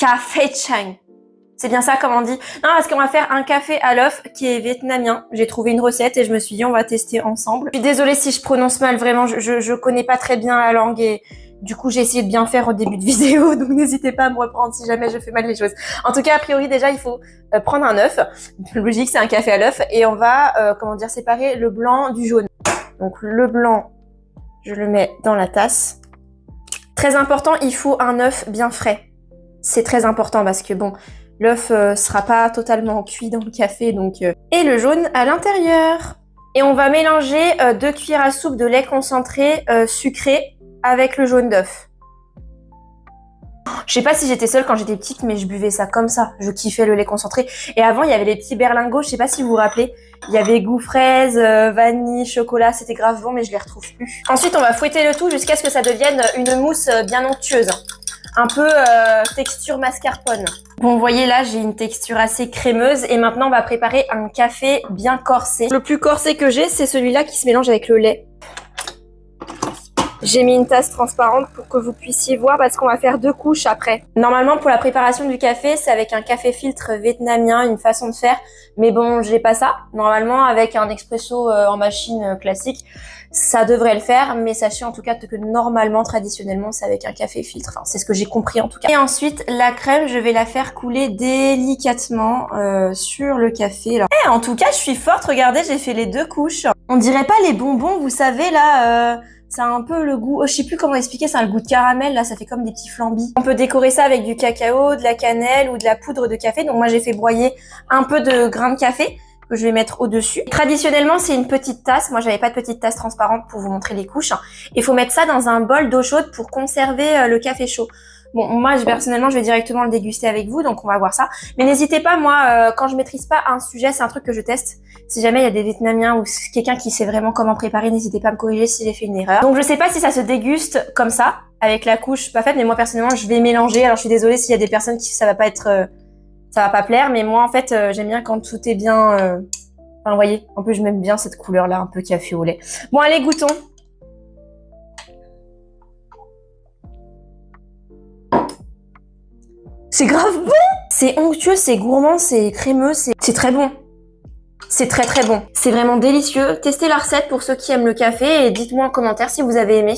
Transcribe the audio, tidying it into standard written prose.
Café Chang. C'est bien ça comme on dit. Non, parce qu'on va faire un café à l'œuf qui est vietnamien. J'ai trouvé une recette et je me suis dit on va tester ensemble. Je suis désolée si je prononce mal, vraiment, je connais pas très bien la langue et du coup j'ai essayé de bien faire au début de vidéo, donc n'hésitez pas à me reprendre si jamais je fais mal les choses. En tout cas, a priori déjà il faut prendre un œuf. Logique, c'est un café à l'œuf et on va, séparer le blanc du jaune. Donc le blanc, je le mets dans la tasse. Très important, il faut un œuf bien frais. C'est très important parce que bon, l'œuf sera pas totalement cuit dans le café, donc et le jaune à l'intérieur. Et on va mélanger 2 cuillères à soupe de lait concentré sucré avec le jaune d'œuf. Je sais pas si j'étais seule quand j'étais petite, mais je buvais ça comme ça. Je kiffais le lait concentré. Et avant, il y avait les petits berlingots, je sais pas si vous vous rappelez. Il y avait goût fraise, vanille, chocolat, c'était grave bon, mais je les retrouve plus. Ensuite, on va fouetter le tout jusqu'à ce que ça devienne une mousse bien onctueuse. Un peu texture mascarpone. Bon, vous voyez là, j'ai une texture assez crémeuse et maintenant on va préparer un café bien corsé. Le plus corsé que j'ai, c'est celui-là qui se mélange avec le lait. J'ai mis une tasse transparente pour que vous puissiez voir parce qu'on va faire 2 couches après. Normalement, pour la préparation du café, c'est avec un café filtre vietnamien, une façon de faire. Mais bon, j'ai pas ça. Normalement, avec un expresso en machine classique, ça devrait le faire. Mais sachez en tout cas que normalement, traditionnellement, c'est avec un café filtre. Enfin, c'est ce que j'ai compris en tout cas. Et ensuite, la crème, je vais la faire couler délicatement sur le café. Alors, en tout cas, je suis forte. Regardez, j'ai fait les 2 couches. On dirait pas les bonbons, vous savez, là... Ça a un peu le goût, je sais plus comment expliquer, ça a le goût de caramel, là, ça fait comme des petits flambis. On peut décorer ça avec du cacao, de la cannelle ou de la poudre de café. Donc moi, j'ai fait broyer un peu de grains de café que je vais mettre au-dessus. Traditionnellement, c'est une petite tasse. Moi, j'avais pas de petite tasse transparente pour vous montrer les couches. Il faut mettre ça dans un bol d'eau chaude pour conserver le café chaud. Bon, moi, personnellement, je vais directement le déguster avec vous, donc on va voir ça. Mais n'hésitez pas, moi, quand je maîtrise pas un sujet, c'est un truc que je teste. Si jamais il y a des Vietnamiens ou quelqu'un qui sait vraiment comment préparer, n'hésitez pas à me corriger si j'ai fait une erreur. Donc, je sais pas si ça se déguste comme ça, avec la couche pas faite, mais moi, personnellement, je vais mélanger. Alors, je suis désolée s'il y a des personnes qui ça va pas plaire, mais moi, en fait, j'aime bien quand tout est bien... Enfin, vous voyez, en plus, je m'aime bien cette couleur-là, un peu café au lait. Bon, allez, goûtons. C'est grave bon! C'est onctueux, c'est gourmand, c'est crémeux, c'est très bon. C'est très très bon. C'est vraiment délicieux. Testez la recette pour ceux qui aiment le café et dites-moi en commentaire si vous avez aimé.